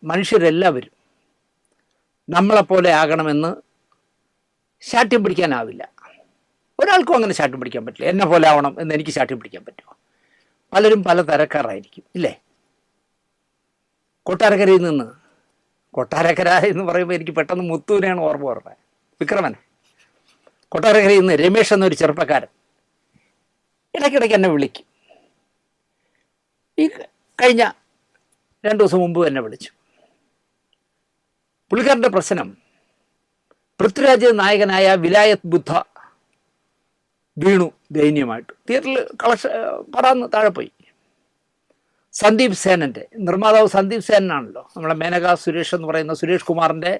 മനുഷ്യരെല്ലാവരും നമ്മളെപ്പോലെ ആകണമെന്ന് ശാഠ്യം പിടിക്കാനാവില്ല. ഒരാൾക്കും അങ്ങനെ ശാഠ്യം പിടിക്കാൻ പറ്റില്ല. എന്നെ പോലെ ആവണം എന്ന് എനിക്ക് ശാഠ്യം പിടിക്കാൻ പറ്റുമോ? പലരും പല തരക്കാരായിരിക്കും, ഇല്ലേ? കൊട്ടാരക്കരയിൽ നിന്ന്, കൊട്ടാരക്കര എന്ന് പറയുമ്പോൾ എനിക്ക് പെട്ടെന്ന് മുത്തൂരെയാണ് ഓർമ്മ പറഞ്ഞത്, വിക്രമൻ. കൊട്ടാരക്കരയിൽ നിന്ന് രമേശ് എന്നൊരു ചെറുപ്പക്കാരൻ ഇടയ്ക്കിടയ്ക്ക് എന്നെ വിളിക്കും. ഈ കഴിഞ്ഞ 2 ദിവസം മുമ്പ് എന്നെ വിളിച്ചു. പുള്ളിക്കാരൻ്റെ പ്രശ്നം, പൃഥ്വിരാജ് നായകനായ വിലായത് ബുദ്ധ വീണു ദയനീയമായിട്ട്. തിയേറ്ററിൽ പടാന്ന് താഴെ പോയി. സന്ദീപ് സേനൻ്റെ, നിർമ്മാതാവ് സന്ദീപ് സേനാണല്ലോ, നമ്മളെ മേനക സുരേഷ് എന്ന് പറയുന്ന സുരേഷ് കുമാറിൻ്റെ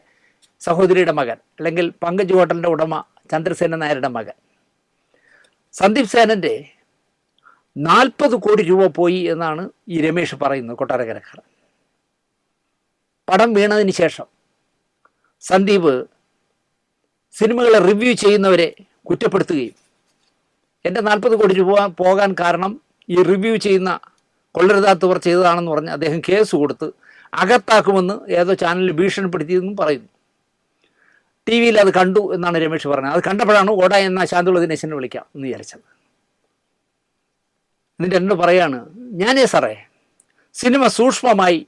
സഹോദരിയുടെ മകൻ, അല്ലെങ്കിൽ പങ്കജ് ഹോട്ടലിൻ്റെ ഉടമ ചന്ദ്രസേന നായരുടെ മകൻ. സന്ദീപ് സേനൻ്റെ 40 കോടി രൂപ പോയി എന്നാണ് ഈ രമേശ് പറയുന്നത്, കൊട്ടാരക്കരക്കാരൻ. പടം വീണതിന് ശേഷം സന്ദീപ് സിനിമകളെ റിവ്യൂ ചെയ്യുന്നവരെ കുറ്റപ്പെടുത്തുകയും എൻ്റെ 40 കോടി രൂപ പോകാൻ കാരണം ഈ റിവ്യൂ ചെയ്യുന്ന കൊള്ളരുതാത്തവർ ചെയ്തതാണെന്ന് പറഞ്ഞ് അദ്ദേഹം കേസ് കൊടുത്ത് അകത്താക്കുമെന്ന് ഏതോ ചാനലിൽ ഭീഷണിപ്പെടുത്തിയതെന്നും പറയുന്നു. ടി വിയിൽ അത് കണ്ടു എന്നാണ് രമേശ് പറഞ്ഞത്. അത് കണ്ടപ്പോഴാണ് ഓട എന്ന ശാന്തുള്ള ദിനേശനെ വിളിക്കാം എന്ന് വിചാരിച്ചത്. എന്നിട്ട് എന്നോട് പറയാണ്, ഞാനേ സാറേ സിനിമ സൂക്ഷ്മമായി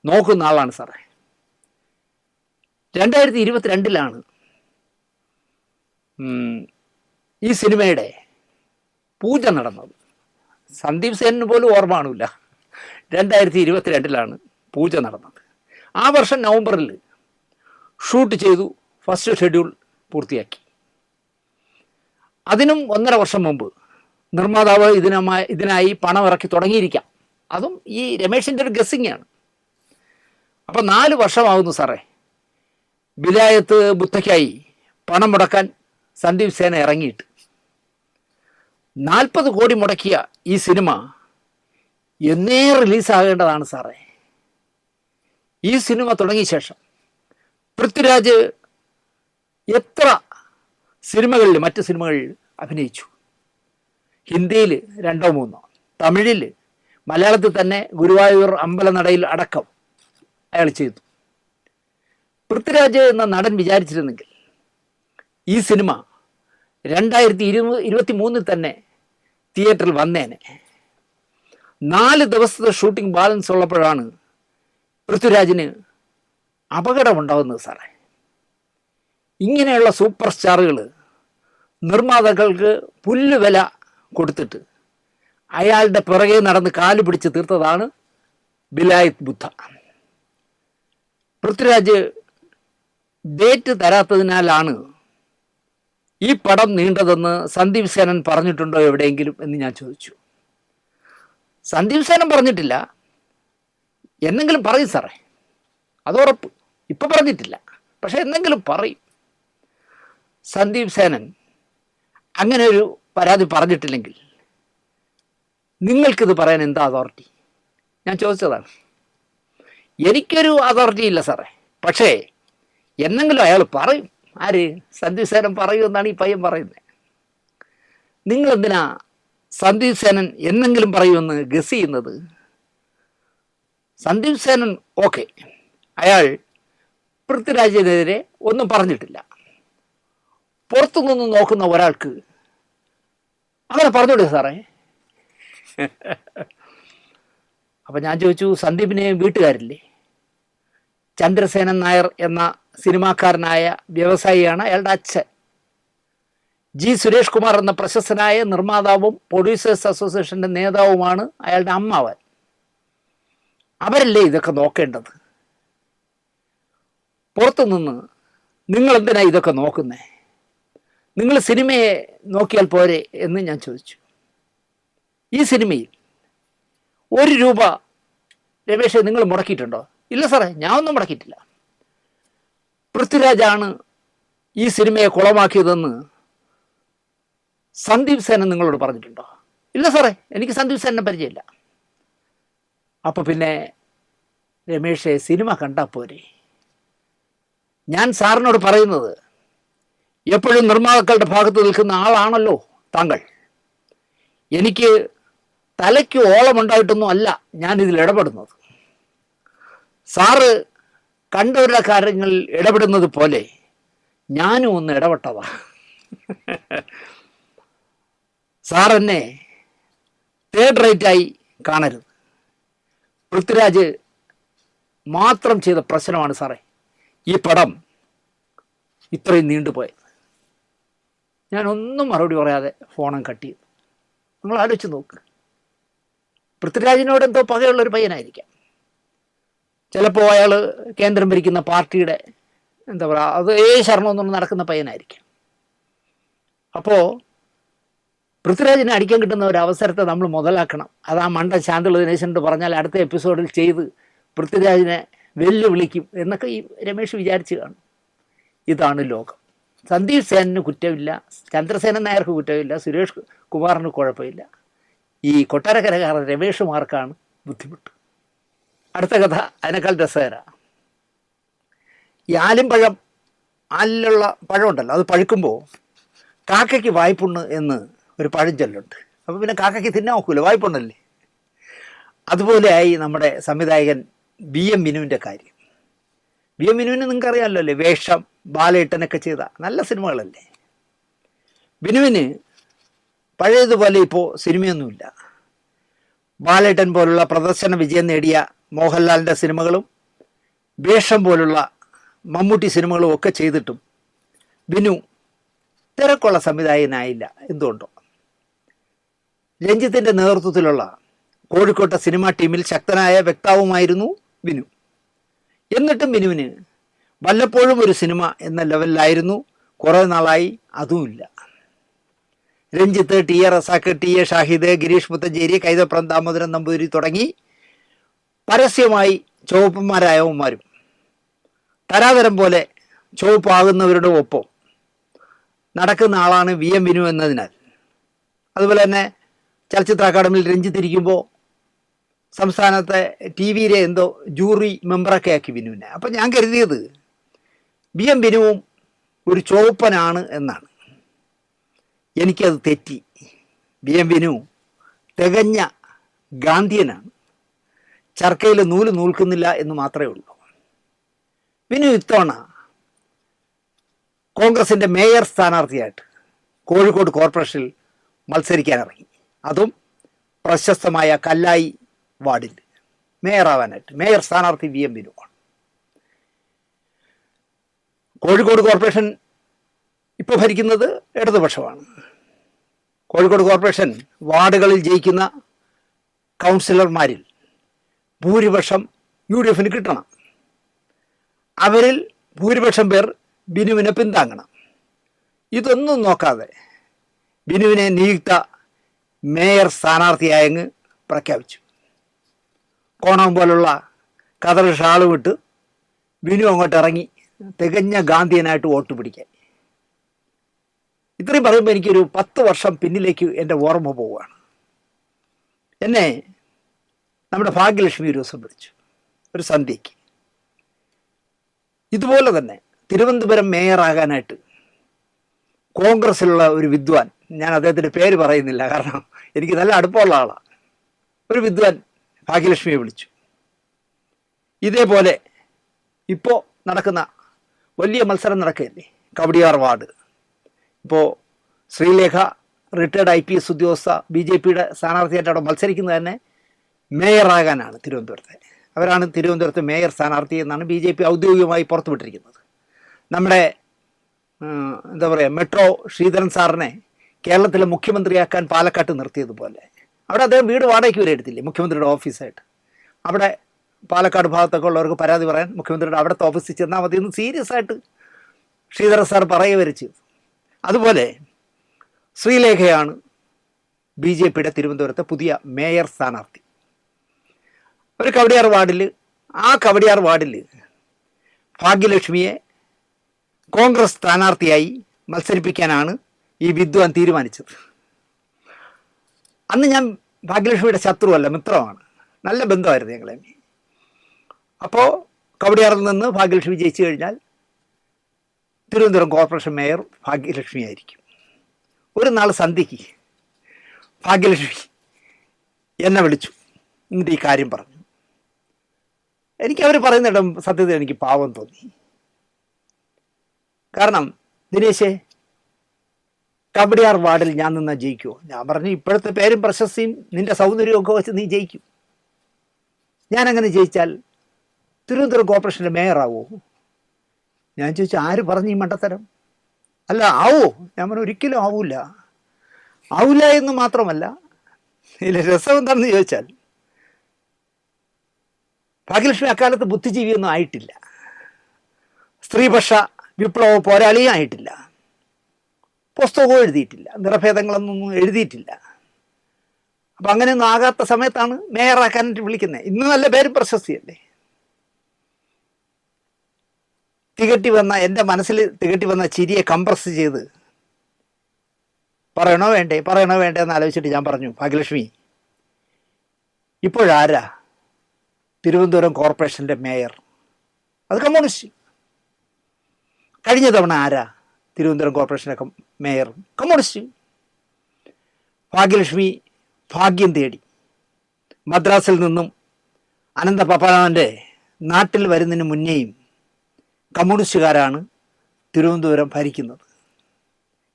നോക്കുന്ന ആളാണ് സാറേ. 2022 ഈ സിനിമയുടെ പൂജ നടന്നത്. സന്ദീപ് സേനന് പോലും ഓർമ്മ കാണില്ല. 2022 പൂജ നടന്നത്. ആ വർഷം നവംബറിൽ ഷൂട്ട് ചെയ്തു, ഫസ്റ്റ് ഷെഡ്യൂൾ പൂർത്തിയാക്കി. അതിനും 1.5 വർഷം മുമ്പ് നിർമ്മാതാവ് ഇതിനായി പണം ഇറക്കി തുടങ്ങിയിരിക്കാം. അതും ഈ രമേശിൻ്റെ ഒരു ഗസ്സിങ്ങാണ്. അപ്പം 4 വർഷമാകുന്നു സാറേ വിലായത്ത് ബുദ്ധയ്ക്കായി പണം മുടക്കാൻ സന്ദീപ് സേന ഇറങ്ങിയിട്ട്. 40 കോടി മുടക്കിയ ഈ സിനിമ എന്നേ റിലീസാകേണ്ടതാണ് സാറേ. ഈ സിനിമ തുടങ്ങിയ ശേഷം പൃഥ്വിരാജ് എത്ര സിനിമകളിൽ, മറ്റ് സിനിമകളിൽ അഭിനയിച്ചു. ഹിന്ദിയിൽ 2 or 3, തമിഴിൽ, മലയാളത്തിൽ തന്നെ ഗുരുവായൂർ അമ്പലനടയിൽ അടക്കം അയാൾ ചെയ്തു. പൃഥ്വിരാജ് എന്ന നടൻ വിചാരിച്ചിരുന്നെങ്കിൽ ഈ സിനിമ 2023 തന്നെ തിയേറ്ററിൽ വന്നേനെ. 4 ദിവസത്തെ ഷൂട്ടിംഗ് ബാലൻസ് ഉള്ളപ്പോഴാണ് പൃഥ്വിരാജിന് അപകടമുണ്ടാകുന്നത് സാറേ. ഇങ്ങനെയുള്ള സൂപ്പർ സ്റ്റാറുകൾ നിർമ്മാതാക്കൾക്ക് പുല്ലുവില കൊടുത്തിട്ട് അയാളുടെ പിറകെ നടന്ന് കാല് പിടിച്ച് തീർത്തതാണ് വിലായത് ബുദ്ധ. പൃഥ്വിരാജ് ഡേറ്റ് തരാത്തതിനാലാണ് ഈ പടം നീണ്ടതെന്ന് സന്ദീപ് സേനൻ പറഞ്ഞിട്ടുണ്ടോ എവിടെയെങ്കിലും എന്ന് ഞാൻ ചോദിച്ചു. സന്ദീപ് സേനൻ പറഞ്ഞിട്ടില്ല, എന്നെങ്കിലും പറയും സാറേ, അതുറപ്പ്. ഇപ്പം പറഞ്ഞിട്ടില്ല, പക്ഷെ എന്തെങ്കിലും പറയും. സന്ദീപ് സേനൻ അങ്ങനെ ഒരു പരാതി പറഞ്ഞിട്ടില്ലെങ്കിൽ നിങ്ങൾക്കിത് പറയാൻ എന്താ അതോറിറ്റി? ഞാൻ ചോദിച്ചതാണ്. എനിക്കൊരു അതോറിറ്റി ഇല്ല സാറേ, പക്ഷേ എന്നെങ്കിലും അയാൾ പറയും. ആര്? സന്ദീപ് സേനൻ പറയുമെന്നാണ് ഈ പയ്യൻ പറയുന്നത്. നിങ്ങളെന്തിനാ സന്ദീപ് സേനൻ എന്നെങ്കിലും പറയുമെന്ന് ഗസ് ചെയ്യുന്നത്? സന്ദീപ് സേനൻ ഓക്കെ, അയാൾ പൃഥ്വിരാജിനെതിരെ ഒന്നും പറഞ്ഞിട്ടില്ല. പുറത്തുനിന്ന് നോക്കുന്ന ഒരാൾക്ക് അങ്ങനെ പറഞ്ഞോളൂ സാറേ. അപ്പം ഞാൻ ചോദിച്ചു, സന്ദീപിനെ വീട്ടുകാരില്ലേ? ചന്ദ്രസേനൻ നായർ എന്ന സിനിമാക്കാരനായ വ്യവസായിയാണ് അയാളുടെ അച്ഛൻ. ജി സുരേഷ് കുമാർ എന്ന പ്രശസ്തനായ നിർമ്മാതാവും പ്രൊഡ്യൂസേഴ്സ് അസോസിയേഷൻ്റെ നേതാവുമാണ് അയാളുടെ അമ്മാവൻ. അവരല്ലേ ഇതൊക്കെ നോക്കേണ്ടത്? പുറത്തുനിന്ന് നിങ്ങൾ എന്തിനാ ഇതൊക്കെ നോക്കുന്നേ? നിങ്ങൾ സിനിമയെ നോക്കിയാൽ പോരെ എന്ന് ഞാൻ ചോദിച്ചു. ഈ സിനിമയിൽ 1 രൂപ രമേശ് നിങ്ങൾ മുടക്കിയിട്ടുണ്ടോ? ഇല്ല സാറേ, ഞാൻ ഒന്നും മുടക്കിയിട്ടില്ല. പൃഥ്വിരാജാണ് ഈ സിനിമയെ കുളമാക്കിയതെന്ന് സന്ദീപ് സേനൻ നിങ്ങളോട് പറഞ്ഞിട്ടുണ്ടോ? ഇല്ല സാറേ, എനിക്ക് സന്ദീപ് സേനനെ പരിചയമില്ല. അപ്പോൾ പിന്നെ രമേശ് സിനിമ കണ്ടാൽ പോരെ? ഞാൻ സാറിനോട് പറയുന്നത്, എപ്പോഴും നിർമ്മാതാക്കളുടെ ഭാഗത്ത് നിൽക്കുന്ന ആളാണല്ലോ താങ്കൾ. എനിക്ക് തലയ്ക്ക് ഓളമുണ്ടായിട്ടൊന്നും അല്ല ഞാനിതിൽ ഇടപെടുന്നത്. സാറ് കണ്ടവരുടെ കാര്യങ്ങളിൽ ഇടപെടുന്നത് പോലെ ഞാനും ഒന്ന് ഇടപെട്ടതാ. സാറെന്നെ തേർഡ് റേറ്റായി കാണരുത്. പൃഥ്വിരാജ് മാത്രം ചെയ്ത പ്രശ്നമാണ് സാറേ ഈ പടം ഇത്രയും നീണ്ടുപോയത്. ഞാനൊന്നും മറുപടി പറയാതെ ഫോണും കട്ട് ചെയ്തു. നിങ്ങൾ ആലോചിച്ച് നോക്ക്. പൃഥ്വിരാജിനോട് എന്തോ പകയുള്ളൊരു പയ്യനായിരിക്കാം. ചിലപ്പോൾ അയാൾ കേന്ദ്രം ഭരിക്കുന്ന പാർട്ടിയുടെ എന്താ പറയുക, അത് ശരണമെന്നൊന്നും നടക്കുന്ന പയ്യനായിരിക്കാം. അപ്പോൾ പൃഥ്വിരാജിനെ അടിക്കാൻ കിട്ടുന്ന ഒരു അവസരത്തെ നമ്മൾ മുതലാക്കണം. അത് ആ മണ്ട ശാന്തള ദിനേശനോട് പറഞ്ഞാൽ അടുത്ത എപ്പിസോഡിൽ ചെയ്ത് പൃഥ്വിരാജിനെ വെല്ലുവിളിക്കും എന്നൊക്കെ ഈ രമേശ് വിചാരിച്ച് കാണും. ഇതാണ് ലോകം. സന്ദീപ് സേനന് കുറ്റമില്ല, ചന്ദ്രസേനൻ നായർക്ക് കുറ്റമില്ല, സുരേഷ് കുമാറിന് കുഴപ്പമില്ല. ഈ കൊട്ടാരക്കരക്കാരൻ രമേഷ് മാർക്കാണ് ബുദ്ധിമുട്ട്. അടുത്ത കഥ അതിനേക്കാൾ രസകര. ഈ ആലിമ്പഴം, ആലിലുള്ള പഴമുണ്ടല്ലോ, അത് പഴുക്കുമ്പോൾ കാക്കയ്ക്ക് വായ്പുണ്ണ് എന്ന് ഒരു പഴഞ്ചൊല്ലുണ്ട്. അപ്പോൾ പിന്നെ കാക്കയ്ക്ക് തിന്നാൻ നോക്കൂല, വായ്പുണ്ണല്ലേ. അതുപോലെയായി നമ്മുടെ സംവിധായകൻ ബി എം വിനുവിൻ്റെ കാര്യം. ബി എം വിനുവിന് നിങ്ങൾക്ക് അറിയാമല്ലോ അല്ലേ, വേഷം, ബാലേട്ടനൊക്കെ ചെയ്ത നല്ല സിനിമകളല്ലേ. വിനുവിന് പഴയതുപോലെ ഇപ്പോൾ സിനിമയൊന്നുമില്ല. ബാലേട്ടൻ പോലുള്ള പ്രദർശന വിജയം നേടിയ മോഹൻലാലിൻ്റെ സിനിമകളും വേഷം പോലുള്ള മമ്മൂട്ടി സിനിമകളും ഒക്കെ ചെയ്തിട്ടും വിനു തിരക്കുള്ള സംവിധായകനായില്ല. എന്തുകൊണ്ടോ? രഞ്ജിത്തിൻ്റെ നേതൃത്വത്തിലുള്ള കോഴിക്കോട്ടെ സിനിമാ ടീമിൽ ശക്തനായ വ്യക്താവുമായിരുന്നു വിനു. എന്നിട്ടും വിനുവിന് വല്ലപ്പോഴും ഒരു സിനിമ എന്ന ലെവലിലായിരുന്നു. കുറേ നാളായി അതുമില്ല. Ranjith, T A Razak, T A Shahid, Girish Puthenchery, Kaithapram Damodaran Namboothiri തുടങ്ങി പരസ്യമായി ചുവപ്പന്മാരായവന്മാരും തരാതരം പോലെ ചുവപ്പാകുന്നവരുടെ ഒപ്പം നടക്കുന്ന ആളാണ് വി എം വിനു എന്നതിനാൽ. അതുപോലെ തന്നെ ചലച്ചിത്ര അക്കാദമിയിൽ രഞ്ജിത്തിരിക്കുമ്പോൾ സംസ്ഥാനത്തെ ടി വിയിലെ എന്തോ ജൂറി മെമ്പറൊക്കെ ആക്കി വിനുവിനെ. അപ്പം ഞാൻ കരുതിയത് വി എം വിനുവും ഒരു ചുവപ്പനാണ് എന്നാണ്. എനിക്കത് തെറ്റി. വി എം വിനു തികഞ്ഞ ഗാന്ധിയനാണ്. ചർക്കയിൽ നൂല് നൂൽക്കുന്നില്ല എന്ന് മാത്രമേ ഉള്ളൂ. വിനു ഇത്തവണ കോൺഗ്രസിൻ്റെ മേയർ സ്ഥാനാർത്ഥിയായിട്ട് കോഴിക്കോട് കോർപ്പറേഷനിൽ മത്സരിക്കാനിറങ്ങി. അതും പ്രശസ്തമായ കല്ലായി വാർഡിൽ മേയറാവാനായിട്ട്. മേയർ സ്ഥാനാർത്ഥി വി എം വിനുവാണ്. കോഴിക്കോട് കോർപ്പറേഷൻ ഇപ്പോൾ ഭരിക്കുന്നത് ഇടതുപക്ഷമാണ്. കോഴിക്കോട് കോർപ്പറേഷൻ വാർഡുകളിൽ ജയിക്കുന്ന കൗൺസിലർമാരിൽ ഭൂരിപക്ഷം യു ഡി എഫിന് കിട്ടണം. അവരിൽ ഭൂരിപക്ഷം പേർ ബിനുവിനെ പിന്താങ്ങണം. ഇതൊന്നും നോക്കാതെ ബിനുവിനെ നിയുക്ത മേയർ സ്ഥാനാർത്ഥിയായങ്ങ് പ്രഖ്യാപിച്ചു. കോണം പോലുള്ള കതർ ഷാള് വിട്ട് ബിനു അങ്ങോട്ട് ഇറങ്ങി തികഞ്ഞ ഗാന്ധിയനായിട്ട് വോട്ട് പിടിക്കാൻ. ഇത്രയും പറയുമ്പോൾ എനിക്കൊരു 10 വർഷം പിന്നിലേക്ക് എൻ്റെ ഓർമ്മ പോവുകയാണ്. എന്നെ നമ്മുടെ ഭാഗ്യലക്ഷ്മി ഒരു ദിവസം വിളിച്ചു, ഒരു സന്ധ്യയ്ക്ക്. ഇതുപോലെ തന്നെ തിരുവനന്തപുരം മേയറാകാനായിട്ട് കോൺഗ്രസ്സിലുള്ള ഒരു വിദ്വാൻ, ഞാൻ അദ്ദേഹത്തിൻ്റെ പേര് പറയുന്നില്ല കാരണം എനിക്ക് നല്ല അടുപ്പമുള്ള ആളാണ്, ഒരു വിദ്വാൻ ഭാഗ്യലക്ഷ്മിയെ വിളിച്ചു. ഇതേപോലെ ഇപ്പോൾ നടക്കുന്ന വലിയ മത്സരം നടക്കുകയല്ലേ, കവടിയാർ വാർഡ്. ഇപ്പോൾ ശ്രീലേഖ റിട്ടയർഡ് IPS ഉദ്യോഗസ്ഥ BJPയുടെ സ്ഥാനാർത്ഥിയായിട്ട് അവിടെ മത്സരിക്കുന്നത് തന്നെ മേയറാകാനാണ് തിരുവനന്തപുരത്തെ. അവരാണ് തിരുവനന്തപുരത്തെ മേയർ സ്ഥാനാർത്ഥി എന്നാണ് BJP ഔദ്യോഗികമായി പുറത്തുവിട്ടിരിക്കുന്നത്. നമ്മുടെ എന്താ പറയുക, മെട്രോ ശ്രീധരൻ സാറിനെ കേരളത്തിലെ മുഖ്യമന്ത്രിയാക്കാൻ പാലക്കാട്ട് നിർത്തിയതുപോലെ അവിടെ അദ്ദേഹം വീട് വാടകയ്ക്ക് വരെ എടുത്തില്ലേ മുഖ്യമന്ത്രിയുടെ ഓഫീസായിട്ട്. അവിടെ പാലക്കാട് ഭാഗത്തൊക്കെ ഉള്ളവർക്ക് പരാതി പറയാൻ മുഖ്യമന്ത്രിയുടെ അവിടുത്തെ ഓഫീസിൽ ചെന്നാൽ മതി എന്ന് സീരിയസ് ആയിട്ട് ശ്രീധരൻ സാർ പറയുക വരെ ചെയ്തു. അതുപോലെ ശ്രീലേഖയാണ് BJPയുടെ തിരുവനന്തപുരത്തെ പുതിയ മേയർ സ്ഥാനാർത്ഥി. ഒരു കവടിയാർ വാർഡിൽ, ആ കവടിയാർ വാർഡിൽ ഭാഗ്യലക്ഷ്മിയെ കോൺഗ്രസ് സ്ഥാനാർത്ഥിയായി മത്സരിപ്പിക്കാനാണ് ഈ വിദ്വാൻ തീരുമാനിച്ചത്. അന്ന് ഞാൻ ഭാഗ്യലക്ഷ്മിയുടെ ശത്രുവല്ല, മിത്രമാണ്, നല്ല ബന്ധമായിരുന്നു ഞങ്ങളെ. അപ്പോൾ കവടിയാറിൽ നിന്ന് ഭാഗ്യലക്ഷ്മി ജയിച്ചു കഴിഞ്ഞാൽ തിരുവനന്തപുരം കോർപ്പറേഷൻ മേയർ ഭാഗ്യലക്ഷ്മി ആയിരിക്കും. ഒരു നാൾ സന്ധ്യയ്ക്ക് ഭാഗ്യലക്ഷ്മി എന്നെ വിളിച്ചു, എന്നിട്ട് ഈ കാര്യം പറഞ്ഞു. എനിക്കവർ പറയുന്നിടം സത്യത്തിൽ എനിക്ക് പാവം തോന്നി. കാരണം ദിനേശേ, കവടിയാർ വാർഡിൽ ഞാൻ നിന്നാൽ ജയിക്കുമോ? ഞാൻ പറഞ്ഞു, ഇപ്പോഴത്തെ പേരും പ്രശസ്തിയും നിന്റെ സൗന്ദര്യവും ഒക്കെ വെച്ച് നീ ജയിക്കും. ഞാനങ്ങനെ ജയിച്ചാൽ തിരുവനന്തപുരം കോർപ്പറേഷൻ്റെ മേയറാവുമോ? ഞാൻ ചോദിച്ചു, ആര് പറഞ്ഞു ഈ മണ്ടത്തരം? അല്ല, ആവോ? ഞാൻ പറഞ്ഞു, ഒരിക്കലും ആവൂല. ആവില്ല എന്ന് മാത്രമല്ല, ഇതിലെ രസം എന്താണെന്ന് ചോദിച്ചാൽ, ഭാഗ്യലക്ഷ്മി അക്കാലത്ത് ബുദ്ധിജീവിയൊന്നും ആയിട്ടില്ല, സ്ത്രീപക്ഷ വിപ്ലവ പോരാളിയും ആയിട്ടില്ല, പുസ്തകവും എഴുതിയിട്ടില്ല, നിറഭേദങ്ങളൊന്നും എഴുതിയിട്ടില്ല. അപ്പം അങ്ങനെയൊന്നും ആകാത്ത സമയത്താണ് മേയറാക്കാനായിട്ട് വിളിക്കുന്നത്. ഇന്ന് നല്ല പേരും പ്രശസ്തിയല്ലേ. എൻ്റെ മനസ്സിൽ തികട്ടി വന്ന ചിരിയെ കംപ്രസ് ചെയ്ത് പറയണോ വേണ്ടേ എന്ന് ആലോചിച്ചിട്ട് ഞാൻ പറഞ്ഞു, ഭാഗ്യലക്ഷ്മി, ഇപ്പോഴാരാ തിരുവനന്തപുരം കോർപ്പറേഷൻ്റെ മേയർ? അത് കമ്മ്യൂണിസ്റ്റ്. കഴിഞ്ഞ തവണ ആരാ തിരുവനന്തപുരം കോർപ്പറേഷൻ്റെ മേയർ? കമ്മ്യൂണിസ്റ്റ്. ഭാഗ്യലക്ഷ്മി ഭാഗ്യം തേടി മദ്രാസിൽ നിന്നും അനന്തപത്മനാഭൻ്റെ നാട്ടിൽ വരുന്നതിന് മുന്നേയും കമ്മ്യൂണിസ്റ്റുകാരാണ് തിരുവനന്തപുരം ഭരിക്കുന്നത്.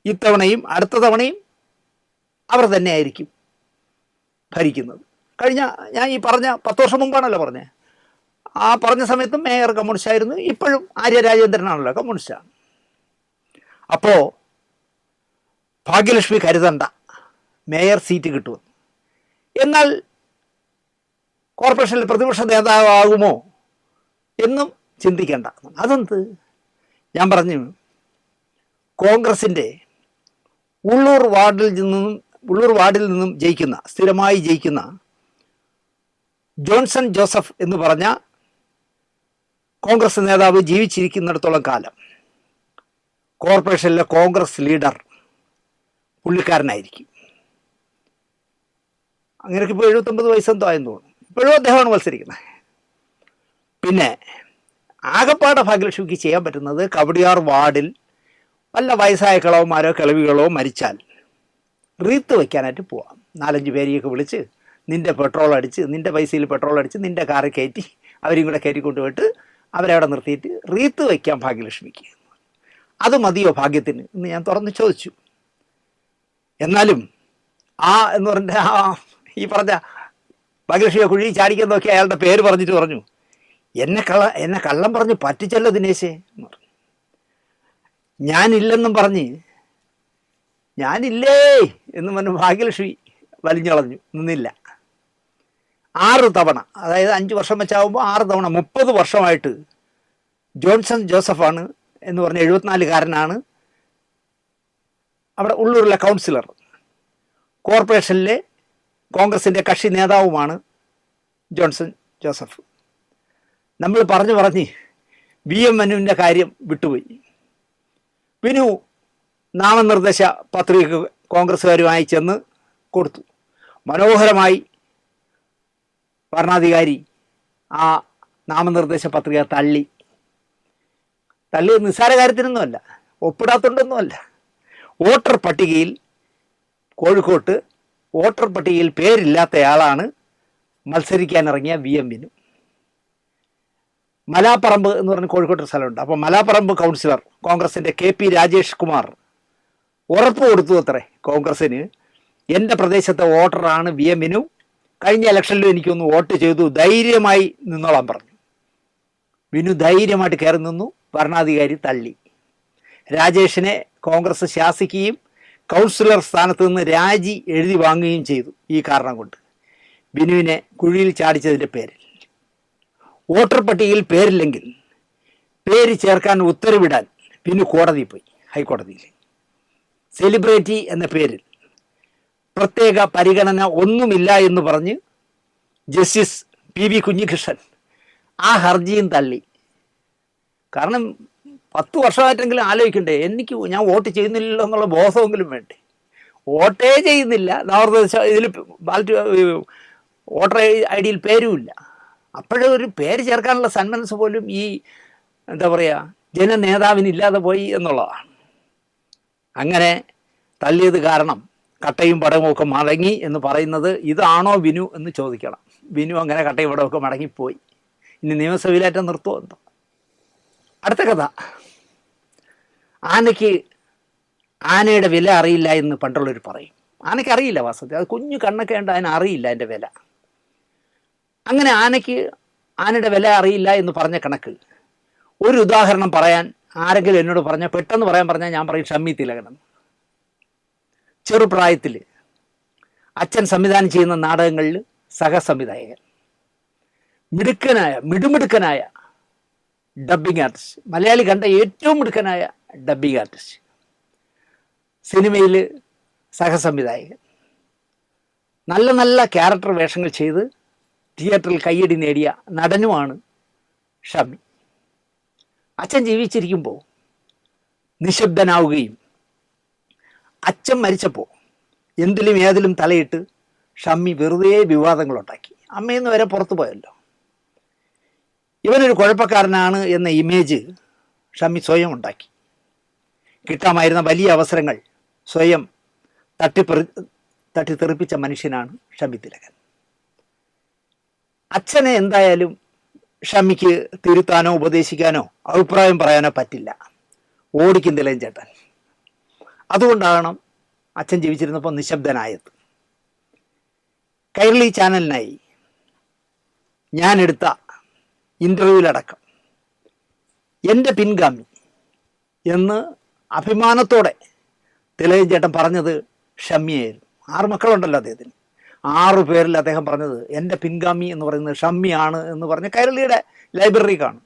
ഇത്തവണയും അടുത്ത തവണയും അവർ തന്നെയായിരിക്കും ഭരിക്കുന്നത്. ഞാൻ ഈ പറഞ്ഞ 10 വർഷം മുമ്പാണല്ലോ പറഞ്ഞത്. ആ പറഞ്ഞ സമയത്തും മേയർ കമ്മ്യൂണിസ്റ്റ് ആയിരുന്നു. ഇപ്പോഴും ആര്യ രാജേന്ദ്രനാണല്ലോ കമ്മ്യൂണിസ്റ്റാണ്. അപ്പോൾ ഭാഗ്യലക്ഷ്മി കരുതണ്ട മേയർ സീറ്റ് കിട്ടുമെന്ന്. എന്നാൽ കോർപ്പറേഷനിൽ പ്രതിപക്ഷ നേതാവാകുമോ എന്നും ചിന്തിക്കേണ്ട. അതെന്ത്? ഞാൻ പറഞ്ഞു, കോൺഗ്രസിൻ്റെ ഉള്ളൂർ വാർഡിൽ നിന്നും സ്ഥിരമായി ജയിക്കുന്ന ജോൺസൺ ജോസഫ് എന്ന് പറഞ്ഞ കോൺഗ്രസ് നേതാവ് ജീവിച്ചിരിക്കുന്നിടത്തോളം കാലം കോർപ്പറേഷനിലെ കോൺഗ്രസ് ലീഡർ പുള്ളിക്കാരനായിരിക്കും. അങ്ങനെയൊക്കെ ഇപ്പോൾ 79 വയസ്സെന്തോ ആയെന്ന് തോന്നുന്നു. ഇപ്പോഴും അദ്ദേഹമാണ് മത്സരിക്കുന്നത്. പിന്നെ ആകപ്പാടെ ഭാഗ്യലക്ഷ്മിക്ക് ചെയ്യാൻ പറ്റുന്നത്, കവടിയാർ വാർഡിൽ വല്ല വയസ്സായ കിളവന്മാരോ കിളവികളോ മരിച്ചാൽ റീത്ത് വയ്ക്കാനായിട്ട് പോവാം. 4-5 പേരെയൊക്കെ വിളിച്ച് നിൻ്റെ പൈസയിൽ പെട്രോൾ അടിച്ച് നിൻ്റെ കാറിൽ കയറ്റി അവരെയും കൂടെ കയറ്റി കൊണ്ടുപോയിട്ട് അവരവിടെ നിർത്തിയിട്ട് റീത്ത് വയ്ക്കാം ഭാഗ്യലക്ഷ്മിക്ക്. അത് മതിയോ ഭാഗ്യത്തിന് എന്ന് ഞാൻ തുറന്ന് ചോദിച്ചു. എന്നാലും എന്ന് പറഞ്ഞ ഈ പറഞ്ഞ ഭാഗ്യലക്ഷ്മിയെ കുഴി ചാടിക്കാൻ നോക്കി അയാളുടെ പേര് പറഞ്ഞിട്ട് പറഞ്ഞു, എന്നെ കള്ളം പറഞ്ഞ് പറ്റിച്ചല്ലോ ദിനേശേ എന്ന് പറഞ്ഞു. ഞാനില്ലെന്നും പറഞ്ഞ് ഞാനില്ലേ എന്ന് പറഞ്ഞ് ഭാഗ്യലക്ഷ്മി വലിഞ്ഞളഞ്ഞു, നിന്നില്ല. 6 തവണ, അതായത് 5 വർഷം വെച്ചാകുമ്പോൾ 6 തവണ 30 വർഷമായിട്ട് ജോൺസൺ ജോസഫാണ് എന്ന് പറഞ്ഞ 74കാരനാണ് അവിടെ ഉള്ളൂരിലെ കൗൺസിലർ. കോർപ്പറേഷനിലെ കോൺഗ്രസിൻ്റെ കക്ഷി നേതാവുമാണ് ജോൺസൺ ജോസഫ്. നമ്മൾ പറഞ്ഞ് VM മനുവിൻ്റെ കാര്യം വിട്ടുപോയി. വിനു നാമനിർദ്ദേശ പത്രിക കോൺഗ്രസ്സുകാരുമായി ചെന്ന് കൊടുത്തു. മനോഹരമായി ഭരണാധികാരി ആ നാമനിർദ്ദേശ പത്രിക തള്ളി നിസ്സാര കാര്യത്തിനൊന്നുമല്ല, ഒപ്പിടാത്തോണ്ടൊന്നുമല്ല. വോട്ടർ പട്ടികയിൽ കോഴിക്കോട്ട് വോട്ടർ പട്ടികയിൽ പേരില്ലാത്തയാളാണ് മത്സരിക്കാനിറങ്ങിയ VM വിനു. മലാപ്പറമ്പ് എന്ന് പറഞ്ഞ കോഴിക്കോട്ട് സ്ഥലമുണ്ട്. അപ്പോൾ മലാപ്പറമ്പ് കൗൺസിലർ കോൺഗ്രസിൻ്റെ KP രാജേഷ് കുമാർ ഉറപ്പ് കൊടുത്തു അത്രേ കോൺഗ്രസ്സിന്, എൻ്റെ പ്രദേശത്തെ വോട്ടറാണ് VM വിനു, കഴിഞ്ഞ ഇലക്ഷനിലും എനിക്കൊന്ന് വോട്ട് ചെയ്തു, ധൈര്യമായി നിന്നോളാൻ പറഞ്ഞു. വിനു ധൈര്യമായിട്ട് കയറി നിന്നു. ഭരണാധികാരി തള്ളി. രാജേഷിനെ കോൺഗ്രസ് ശാസിക്കുകയും കൗൺസിലർ സ്ഥാനത്ത് നിന്ന് രാജി എഴുതി വാങ്ങുകയും ചെയ്തു. ഈ കാരണം കൊണ്ട് വിനുവിനെ കുഴിയിൽ ചാടിച്ചതിൻ്റെ പേരിൽ. വോട്ടർ പട്ടികയിൽ പേരില്ലെങ്കിൽ പേര് ചേർക്കാൻ ഉത്തരവിടാൻ വിനു കോടതിയിൽ പോയി, ഹൈക്കോടതിയിൽ. സെലിബ്രിറ്റി എന്ന പേരിൽ പ്രത്യേക പരിഗണന ഒന്നുമില്ല എന്ന് പറഞ്ഞ് ജസ്റ്റിസ് PV കുഞ്ഞികൃഷ്ണൻ ആ ഹർജിയും തള്ളി. കാരണം 10 വർഷമായിട്ടെങ്കിലും ആലോചിക്കണ്ടേ, ഞാൻ വോട്ട് ചെയ്യുന്നില്ലല്ലോ എന്നുള്ള ബോധമെങ്കിലും വേണ്ടേ. വോട്ടേ ചെയ്യുന്നില്ല, ഇതിൽ വോട്ടർ ID യിൽ പേരുമില്ല. അപ്പോഴും ഒരു പേര് ചേർക്കാനുള്ള സന്മനസ് പോലും ഈ ജനനേതാവിനില്ലാതെ പോയി എന്നുള്ളതാണ്. അങ്ങനെ തള്ളിയത് കാരണം കട്ടയും പടവും ഒക്കെ മടങ്ങി എന്ന് പറയുന്നത് ഇതാണോ വിനു എന്ന് ചോദിക്കണം. വിനു അങ്ങനെ കട്ടയും പടമൊക്കെ മടങ്ങിപ്പോയി. ഇനി നിയമസഭയിലാറ്റം നിർത്തുമോ എന്തോ. അടുത്ത കഥ, ആനയുടെ വില അറിയില്ല എന്ന് പണ്ടുള്ളവർ പറയും. ആനയ്ക്ക് അറിയില്ല വാസ്തവത്തിൽ, അത് കുഞ്ഞു കണ്ണൊക്കെ ഉണ്ട്, അതിന് അറിയില്ല അതിൻ്റെ വില. അങ്ങനെ ആനയുടെ വില അറിയില്ല എന്ന് പറഞ്ഞ കണക്ക് ഒരു ഉദാഹരണം പറയാൻ ആരെങ്കിലും എന്നോട് പറഞ്ഞാൽ, പെട്ടെന്ന് പറഞ്ഞാൽ ഞാൻ പറയും ഷമ്മി തിലകൻ. ചെറുപ്രായത്തിൽ അച്ഛൻ സംവിധാനം ചെയ്യുന്ന നാടകങ്ങളിൽ സഹസംവിധായകൻ, മിടുമിടുക്കനായ ഡബ്ബിംഗ് ആർട്ടിസ്റ്റ്, മലയാളി കണ്ട ഏറ്റവും മിടുക്കനായ ഡബ്ബിംഗ് ആർട്ടിസ്റ്റ്, സിനിമയിൽ സഹസംവിധായകൻ, നല്ല നല്ല ക്യാരക്ടർ വേഷങ്ങൾ ചെയ്ത് തിയേറ്ററിൽ കയ്യടി നേടിയ നടനുമാണ് ഷമ്മി. അച്ഛൻ ജീവിച്ചിരിക്കുമ്പോൾ നിശബ്ദനാവുകയും അച്ഛൻ മരിച്ചപ്പോൾ എന്തിലും ഏതിലും തലയിട്ട് ഷമ്മി വെറുതെ വിവാദങ്ങളുണ്ടാക്കി. അമ്മയെന്ന് വരെ പുറത്തു പോയല്ലോ. ഇവനൊരു കുഴപ്പക്കാരനാണ് എന്ന ഇമേജ് ഷമ്മി സ്വയം ഉണ്ടാക്കി. കിട്ടാമായിരുന്ന വലിയ അവസരങ്ങൾ സ്വയം തട്ടിത്തെറിപ്പിച്ച മനുഷ്യനാണ് ഷമ്മി തിലകൻ. അച്ഛനെ എന്തായാലും ഷമ്മിക്ക് തിരുത്താനോ ഉപദേശിക്കാനോ അഭിപ്രായം പറയാനോ പറ്റില്ല, ഓടിക്കും തിലകൻ ചേട്ടൻ. അതുകൊണ്ടാകണം അച്ഛൻ ജീവിച്ചിരുന്നപ്പോൾ നിശബ്ദനായത്. കൈരളി ചാനലിനായി ഞാനെടുത്ത ഇൻ്റർവ്യൂവിലടക്കം എൻ്റെ പിൻഗാമി എന്ന് അഭിമാനത്തോടെ തിലകൻ ചേട്ടൻ പറഞ്ഞത് ഷമ്മിയായിരുന്നു. 6 മക്കളുണ്ടല്ലോ അദ്ദേഹത്തിന്. 6 പേരിൽ അദ്ദേഹം പറഞ്ഞത് എൻ്റെ പിൻഗാമി എന്ന് പറയുന്നത് ഷമ്മിയാണ് എന്ന് പറഞ്ഞ് കൈരളിയുടെ ലൈബ്രറി കാണും.